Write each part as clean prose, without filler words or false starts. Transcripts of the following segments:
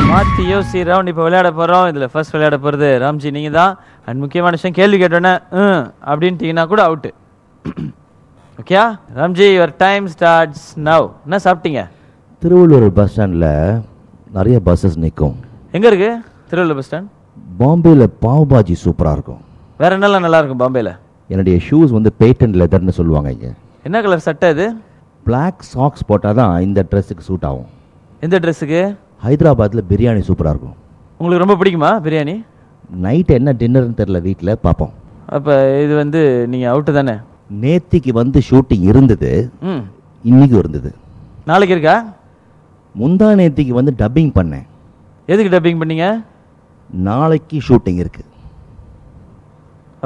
மாற்றி யோசி ரவுண்ட் இப்போ விளையாட போகிறோம். இதில் ஃபர்ஸ்ட் விளையாட போகிறது ராம்ஜி நீங்கள் தான். அண்ட் முக்கியமான விஷயம், கேள்வி கேட்டோன்னே அப்படின்ட்டிங்கன்னா கூட அவுட்டு. ஓகேயா Ramji, your time starts now. என்ன சாப்பிட்டீங்க? திருவள்ளூர் பஸ் ஸ்டாண்டில் நிறைய பஸ்ஸஸ் நிற்கும். எங்கே இருக்குது திருவள்ளூர் பஸ் ஸ்டாண்ட்? பாம்பேயில் பாவ் பாஜி சூப்பராக இருக்கும். வேறு என்னெல்லாம் நல்லா இருக்கும் பாம்பேயில்? என்னுடைய ஷூஸ் வந்து பேட்டன் லெதர்னு சொல்லுவாங்க இங்கே. என்ன கலர் சட்டை இது? பிளாக் சாக்ஸ் போட்டால் தான் இந்த ட்ரெஸ்ஸுக்கு சூட் ஆகும். எந்த ட்ரெஸ்ஸுக்கு? ஹைதராபாத்தில் பிரியாணி சூப்பராக இருக்கும். உங்களுக்கு ரொம்ப பிடிக்குமா பிரியாணி? நைட்டு என்ன டின்னர்னு தெரில, வீட்டில் பார்ப்போம். அப்போ இது வந்து நீங்கள் அவுட்டு தானே? நேத்திக்கு வந்து ஷூட்டிங் இருந்தது, இன்னைக்கு இருந்தது. நாளைக்கு இருக்கா? முந்தா நேத்திக்கு வந்து டப்பிங் பண்ணேன். எதுக்கு டப்பிங் பண்ணீங்க? நாளைக்கு ஷூட்டிங் இருக்கு.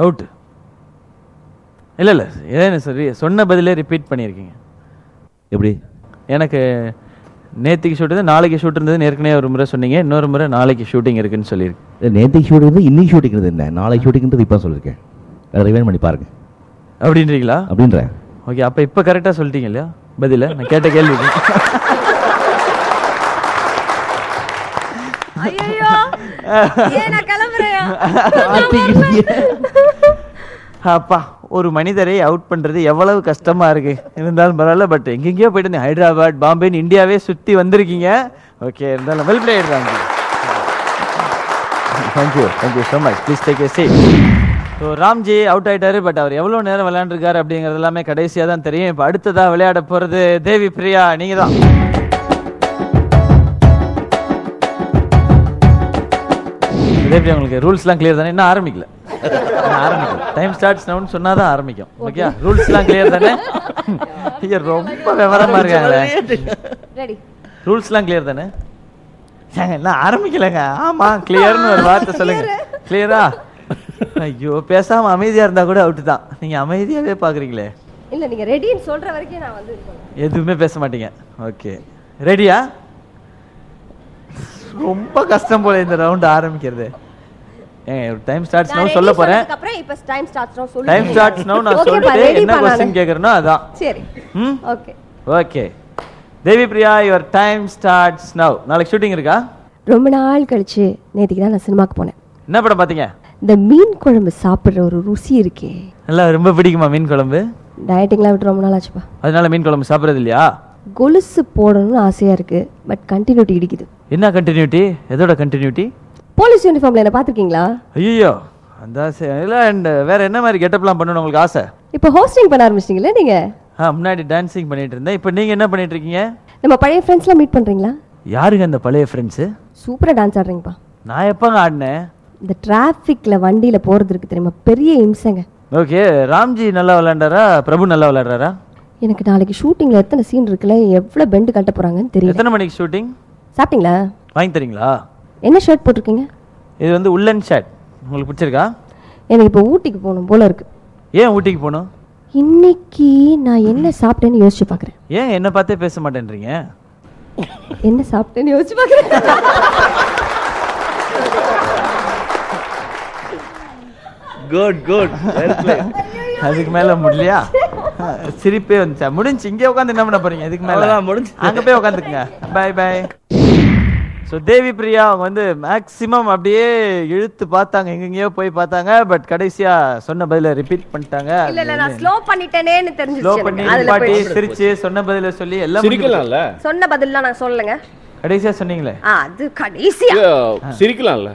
அவுட்டு. இல்லை இல்லை, ஏன்னு சரி சொன்ன பதிலே ரிப்பீட் பண்ணியிருக்கீங்க. எப்படி? எனக்கு நேற்றுக்கு ஷூட் இருந்தது, நாளைக்கு ஷூட் இருந்ததுன்னு ஏற்கனவே ஒரு முறை சொன்னீங்க, இன்னொரு முறை நாளைக்கு ஷூட்டிங் இருக்குன்னு சொல்லியிருக்கு. நேற்றுக்கு ஷூட்டிங் இருந்து இன்னைக்கு ஷூட்டிங் இருந்தது, என்ன நாளைக்கு ஷூட்டிங்கிறது இப்போ சொல்லியிருக்கேன். ரிவைண்ட் பண்ணி பாருங்க. அப்படின்றீங்களா? அப்படின்றேன். ஓகே, அப்போ இப்போ கரெக்டாக சொல்லிட்டீங்க இல்லையா பதில? நான் கேட்ட கேள்வி. அப்பா, ஒரு மனிதரை அவுட் பண்றது எவ்வளவு கஷ்டமா இருக்கு. இருந்தாலும் பரவாயில்ல, பட் எங்கெங்கயோ போயிட்டு ஹைதராபாத், பாம்பேன்னு இந்தியாவே சுத்தி வந்திருக்கீங்க. ஓகே, இருந்தாலும் well played Ramji. Thank you so much. Please take a seat. So Ramji out ஆயிட்டாரு, பட் அவர் எவ்வளோ நேரம் விளையாண்டுருக்காரு அப்படிங்கிறது எல்லாமே கடைசியாக தான் தெரியும். இப்போ அடுத்ததாக விளையாட போகிறது தேவி பிரியா, நீங்கள் தான். தேவி, உங்களுக்கு ரூல்ஸ்லாம் கிளியர் தானே? இன்னும் ஆரம்பிக்கல. டைம் ஸ்டார்ட்ஸ் நவுன்னு சொன்னால் தான் ஆரம்பிக்கும். ஓகே, ரூல்ஸ்லாம் கிளியர் தானே? ரொம்ப விவரமாக இருக்காங்க. ரூல்ஸ்லாம் கிளியர் தானே? என்ன ஆரம்பிக்கலைங்க? ஆமாம், கிளியர்னு ஒரு வார்த்தை சொல்லுங்க. கிளியரா? ஐயோ, பேசாம அமைதியா இருந்தா கூட அவுட் தான். நீங்க அமைதியாவே பாக்குறீங்களே. இல்ல, நீங்க ரெடின்னு சொல்ற வரைக்கும் நான் வந்து எதுவுமே பேச மாட்டீங்க. ஓகே, ரெடியா? ரொம்ப கஷ்டம் போல இந்த ரவுண்ட் ஆரம்பிக்கிறது. டைம் ஸ்டார்ட்ஸ் நவ சொல்ல போறேன். அப்புறம் இப்ப டைம் ஸ்டார்ட்ஸ் நவ சொல்லுங்க. டைம் ஸ்டார்ட்ஸ் நவ நான் சொல்லிட்டு என்ன क्वेश्चन கேக்குறனோ அதான். சரி. Okay. Okay. Devi Priya, your time starts நவ. நாளைக்கு ஷூட்டிங் இருக்கா? ரொம்ப நாள் கழிச்சு நேத்துக்கு தான் நான் சினிமாக்கு போனேன். என்ன படம் பாத்தீங்க? இந்த மீன் குழம்பு சாப்பிடுற ஒரு ருசி இருக்கே. நல்லா ரொம்ப பிடிக்குமா மீன் குழம்பு? டயட்டிங்லாம் விட்டு ரொம்ப நாள் ஆச்சுப்பா. அதனால மீன் குழம்பு சாப்பிடுறது இல்லையா? கொலுசு போடணும்னு ஆசையா இருக்கு, பட் கண்டினியூட்டி இடிக்குது. என்ன கண்டினியூட்டி? எதோட கண்டினியூட்டி? போலீஸ் யூனிஃபார்ம்ல என்ன பாத்துக்கீங்களா? ஐயோ, அந்த ஆசை இல்ல. அண்ட் வேற என்ன மாதிரி கெட்டப்லாம் பண்ணணும் உங்களுக்கு ஆசை? இப்போ ஹோஸ்டிங் பண்ண ஆரம்பிச்சிட்டீங்களா நீங்க? முன்னாடி டான்சிங் பண்ணிட்டு இருந்தேன். இப்போ நீங்க என்ன பண்ணிட்டு இருக்கீங்க? நம்ம பழைய ஃப்ரெண்ட்ஸ்லாம் மீட் பண்றீங்களா? யாருங்க அந்த பழைய ஃப்ரெண்ட்ஸ்? சூப்பரா டான்ஸ் ஆடுறீங்கப்பா. நான் எப்பங்க ஆடினேன்? இந்த டிராஃபிக்ல வண்டியில போறது இருக்கு தெரியுமா, பெரிய இம்சங்க. ஓகே, ராம்ஜி நல்லா விளையாண்டாரா? பிரபு நல்லா விளையாடுறாரா? எனக்கு நாளைக்கு ஷூட்டிங்ல எத்தனை சீன் இருக்குல்ல, எவ்வளவு பெண்ட் கட்ட போறாங்கன்னு தெரியல. எத்தனை மணிக்கு ஷூட்டிங்? சாப்பிட்டீங்களா? வாங்கி தரீங்களா? என்ன ஷர்ட் போட்டிருக்கீங்க? இது வந்து உள்ளன் ஷர்ட். உங்களுக்கு பிடிச்சிருக்கா? எனக்கு இப்போ ஊட்டிக்கு போகணும் போல இருக்கு. ஏன் ஊட்டிக்கு போகணும்? இன்னைக்கு நான் என்ன சாப்பிட்டேன்னு யோசிச்சு பாக்குறேன். ஏன் என்ன பார்த்தே பேச மாட்டேன்றீங்க? என்ன சாப்பிட்டேன்னு யோசிச்சு பாக்குறேன். குட். அதுக்கு மேல முடியலையா? சிரிப்பே வந்துச்சா? முடிஞ்சு. இங்கே உட்காந்து என்ன பண்ண போறீங்க? இதுக்கு மேல முடிஞ்சு, அங்க போய் உட்காந்துக்குங்க. பை. ஸோ தேவி பிரியா அவங்க வந்து மேக்ஸிமம் அப்படியே இழுத்து பார்த்தாங்க, எங்கெங்கயோ போய் பார்த்தாங்க, பட் கடைசியா சொன்ன பதில ரிப்பீட் பண்ணிட்டாங்க. இல்ல, நான் ஸ்லோ பண்ணிட்டேனேன்னு தெரிஞ்சிச்சு. ஸ்லோ பண்ணி பாட்டி சிரிச்சு சொன்ன பதில சொல்லி எல்லாம் சிரிக்கலாம்ல. சொன்ன பதில்லாம் நான் சொல்லலங்க. கடைசியா சொன்னீங்களே அது கடைசியா சிரிக்கலாம்ல.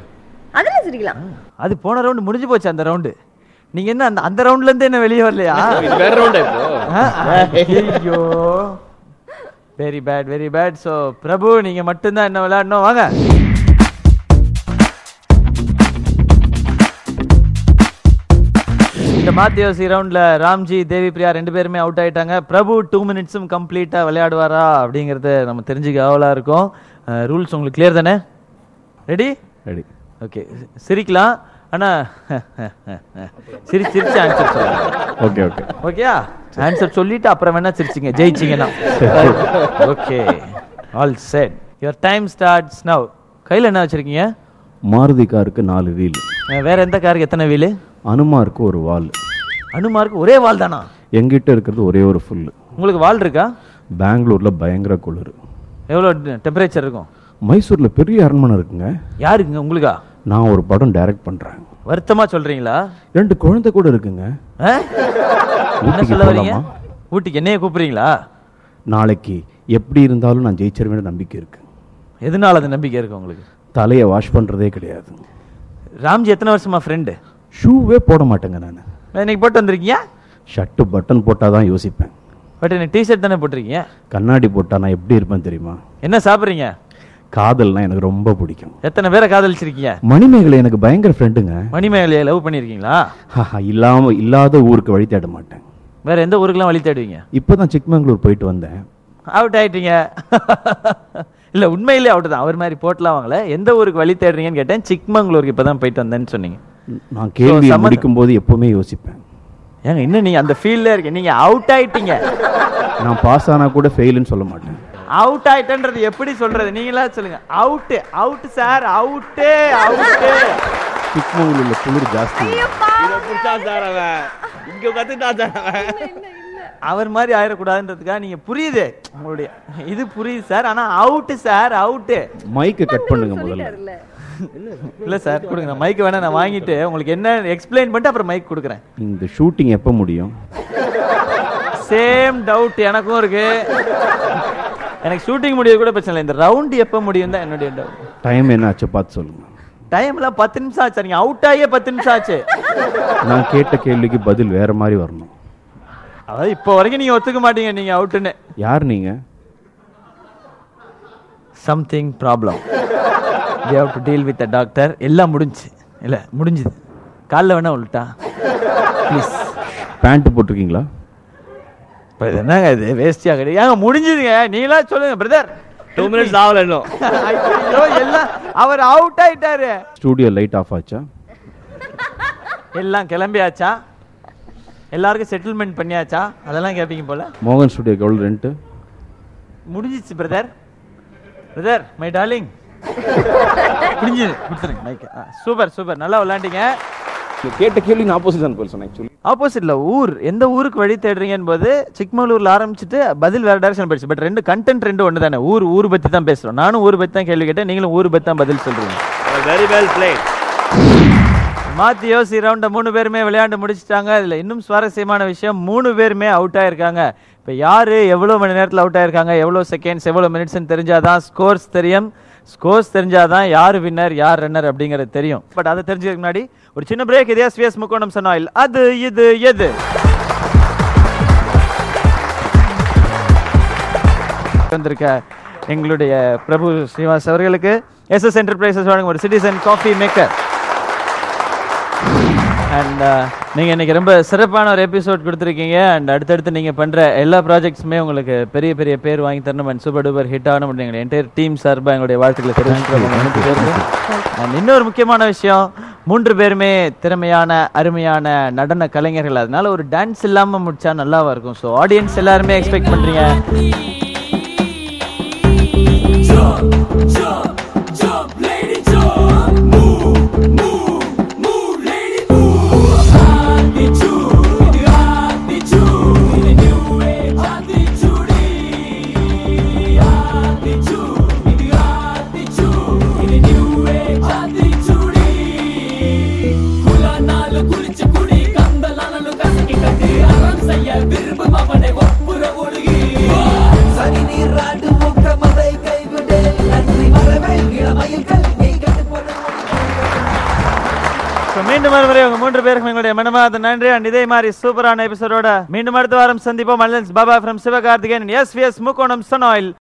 அதெல்லாம் சிரிக்கலாம். அது போன ரவுண்ட் முடிஞ்சு போச்சு. அந்த ரவுண்டு நீங்க என்ன அந்த ரவுண்ட்ல இருந்து என்ன வெளியே வரலையா? வேற ரவுண்டா இப்போ? ஐயோ, வெரி பேட். ஸோ பிரபு, நீங்க மட்டும்தான் என்ன விளையாடணும். வாங்க. இந்த மாத்தியோசி ரவுண்ட்ல ராம்ஜி, தேவி பிரியா ரெண்டு பேருமே அவுட் ஆயிட்டாங்க. பிரபு 2 மினிட்ஸும் கம்ப்ளீட்டா விளையாடுவாரா அப்படிங்கறத நம்ம தெரிஞ்சுக்க ஆவலா இருக்கும். ரூல்ஸ் உங்களுக்கு கிளியர் தானே? ரெடி? ஓகே, சிரிக்கலாம். ஆனா சிரிச்சு ஆன்சர் சொல்லுங்க. ஓகேயா? ஆன்சர் சொல்லிட்டு அப்புறம் வேணா சிரிச்சிங்க, ஜெயிச்சிங்கன்னா. Okay, all set. Your time starts now. கையில் என்ன வச்சிருக்கீங்க? மாருதி காருக்கு 4 வீல். வேற எந்த காருக்கு எத்தனை வீல்? அனுமாருக்கு ஒரு வால். அனுமாருக்கு ஒரே வால் தானா? எங்கிட்ட இருக்கிறது ஒரே ஒரு ஃபுல். உங்களுக்கு வால் இருக்கா? பெங்களூர்ல பயங்கர குளிர். எவ்வளோ டெம்பரேச்சர் இருக்கும்? மைசூரில் பெரிய அரண்மனை இருக்குங்க. யாருக்குங்க? உங்களுக்கா? நான் ஒரு படம் டைரக்ட் பண்ணுறேன். வருத்தமா சொல்றீங்களா? 2 குழந்தை கூட இருக்குங்க. என்ன சொல்ல வரீங்க? ஊட்டிக்கு என்னைய கூப்பிடுறீங்களா? நாளைக்கு எப்படி இருந்தாலும் நான் ஜெயிச்சிருவேன் நம்பிக்கை இருக்கு. எதனால அது நம்பிக்கை இருக்கு உங்களுக்கு? தலையை வாஷ் பண்ணுறதே கிடையாது. ராம்ஜி எத்தனை வருஷமா ஃப்ரெண்டு? ஷூவே போட மாட்டேங்க நான். இன்னைக்கு போட்டு வந்திருக்கீங்க? ஷர்ட்டு பட்டன் போட்டால் தான் யோசிப்பேன். பட் என்ன டிஷர்ட் தானே போட்டிருக்கீங்க? கண்ணாடி போட்டால் நான் எப்படி இருப்பேன் தெரியுமா? என்ன சாப்பிட்றீங்க? காதல்னா எனக்கு ரொம்ப பிடிக்கும். எத்தனை பேரை காதலிச்சிருக்கீங்க? மணிமேகலை எனக்கு பயங்கர ஃப்ரெண்டுங்க. மணிமேகலையை லவ் பண்ணியிருக்கீங்களா? இல்லாத ஊருக்கு வழி தேட மாட்டேன். வேற எந்த ஊருக்குலாம் வழி தேடுவீங்க? இப்போதான் சிக்மங்களூர் போயிட்டு வந்தேன். அவுட் ஆயிட்டீங்க. இல்ல உண்மையிலே அவுட் தான். அவர் மாதிரி போட்டலாம் வாங்கல. எந்த ஊருக்கு வழி தேடுறீங்கன்னு கேட்டேன். சிக்மங்களூருக்கு இப்பதான் போயிட்டு வந்தேன்னு சொன்னீங்க. நான் கேள்வி முடிக்கும் போது எப்பவுமே யோசிப்பேன். ஏங்க இன்னும் நீங்க அந்த ஃபீல்ட்ல இருக்க. நீங்க அவுட் ஆயிட்டீங்க. நான் பாஸ் ஆனா கூட ஃபெயில்னு சொல்ல மாட்டேன். அவுட் ஆயிட்டன்றது எப்படி சொல்றது? நீங்களா சொல்லுங்க. Out out sir, out out. சிக்மங்களூர்ல குளிர் ஜாஸ்தி. இங்க கத்துட்டா சார். அவர் மாதிரி ஆயிடக்கூடாதுன்றதுக்காக நீங்க புரியுது உங்களுடைய இது புரியுது சார். ஆனா அவுட் சார், அவுட். மைக்கை கட் பண்ணுங்க முதல்ல. இல்ல சார் கொடுங்க. நான் மைக் வேணா நான் வாங்கிட்டு உங்களுக்கு என்ன எக்ஸ்பிளைன் பண்ணிட்டு அப்புறம் மைக் கொடுக்குறேன். இந்த ஷூட்டிங் எப்போ முடியும்? சேம் டவுட் எனக்கும் இருக்கு. எனக்கு ஷூட்டிங் முடியாது கூட பிரச்சனை இல்லை. இந்த ரவுண்ட் எப்போ முடியும் தான் என்னுடைய டவுட். டைம் என்ன ஆச்சு பார்த்து சொல்லுங்க. டைம்ல 10 நிமிஷம் ஆச்சு. நீங்க அவுட் ஆகியே 10 நிமிஷம் ஆச்சு. நான் கேட்ட கேள்விக்கு பதில் வேற மாதிரி வரணும். அதாவது இப்போ வரைக்கும் நீங்க ஒத்துக்க மாட்டீங்க நீங்க அவுட்னு. யார் நீங்க? Something problem. we have to deal with the doctor. எல்லாம் முடிஞ்சு இல்ல முடிஞ்சது. காலைல வேணா உள்டா ப்ளீஸ். பேண்ட் போட்டிருக்கீங்களா? இப்போ என்னங்க இது வேஸ்டியா கிடையாது. ஏங்க முடிஞ்சதுங்க. நீங்களா சொல்லுங்க பிரதர். 2 minutes ஆகல இன்னும். ஐயோ எல்லாம் அவர் அவுட் ஆயிட்டாரு. ஸ்டூடியோ லைட் ஆஃப் ஆச்சா? எல்லாம் கிளம்பியாச்சா? எல்லாருக்கும் செட்டில்மெண்ட் பண்ணியாச்சா? அதெல்லாம் கேட்பீங்க போல. மோகன் ஸ்டுடியோக்கு எவ்வளோ ரெண்ட்? முடிஞ்சிச்சு பிரதர். பிரதர் மை டார்லிங் முடிஞ்சது. கொடுத்துருங்க மைக். Super super. நல்லா விளையாண்டீங்க. கேட்ட கேள்வி ஆப்போசிட் தான் போய் சொன்னேன். ஆக்சுவலி ஆப்போசிட்ல ஊர் எந்த ஊருக்கு வழி தேடுறீங்கன்னு போது சிக்மங்களூர்ல ஆரம்பிச்சுட்டு பதில் வேற டைரக்ஷன் போயிடுச்சு. பட் ரெண்டு கண்டென்ட் ரெண்டு ஒன்று தானே. ஊர் பத்தி தான் பேசுறோம். நானும் ஊர் பத்தி தான் கேள்வி கேட்டேன். நீங்களும் ஊர் பத்தி தான் பதில் சொல்றீங்க. Very well plate. மாத்தி யோசி ரவுண்ட 3 பேருமே விளையாண்டு முடிச்சிட்டாங்க. இதுல இன்னும் சுவாரஸ்யமான விஷயம் 3 பேருமே அவுட் ஆயிருக்காங்க. இப்ப யாரு எவ்வளவு மணி நேரத்தில் அவுட் ஆயிருக்காங்க, எவ்வளவு செகண்ட்ஸ், எவ்வளவு மினிட்ஸ் தெரிஞ்சாதான் ஸ்கோர்ஸ் தெரியும். ஸ்கோர்ஸ் தெரிஞ்சாதான் யார் வின்னர் யார் ரன்னர் அப்படிங்கிறது தெரியும். பட் அதை தெரிஞ்சதுக்கு முன்னாடி ஒரு சின்ன பிரேக். இதே எஸ்விஎஸ் முக்கோணம் சொன்னாயில் அது இது எது. வந்திருக்க எங்களுடைய பிரபு ஸ்ரீவாஸ் அவர்களுக்கு எஸ்எஸ் என்டர்பிரைசஸ் வழங்கும் ஒரு சிட்டிசன் காஃபி மேக்கர். அண்ட் நீங்கள் இன்றைக்கி ரொம்ப சிறப்பான ஒரு எபிசோட் கொடுத்துருக்கீங்க. அண்ட் அடுத்தடுத்து நீங்கள் பண்ணுற எல்லா ப்ராஜெக்ட்ஸுமே உங்களுக்கு பெரிய பெரிய பேர் வாங்கி தரணும் அண்ட் சூப்பர் டூப்பர் ஹிட் ஆகணும் அப்படின்னு எங்களுடைய என்டையர் டீம் சார்பாக எங்களுடைய வாழ்த்துக்களை தெரிவிச்சுக்கிறோம். அண்ட் இன்னொரு முக்கியமான விஷயம், 3 பேருமே திறமையான அருமையான நடன கலைஞர்கள். அதனால ஒரு டான்ஸ் இல்லாமல் முடிச்சா நல்லாவா இருக்கும். ஸோ ஆடியன்ஸ் எல்லாருமே எக்ஸ்பெக்ட் பண்ணுறீங்க. மீண்டும் ஒருமுறை உங்க 3 பேருக்கும் எங்களுடைய மனமார்ந்த நன்றி. அண்ட் இதே மாதிரி சூப்பரான எபிசோடோட மீண்டும் அடுத்த வாரம் சந்திப்போம். பாபா ஃப்ரம் சிவகார்த்திகேயன், எஸ்விஎஸ் முக்கோணம் சனாயில்.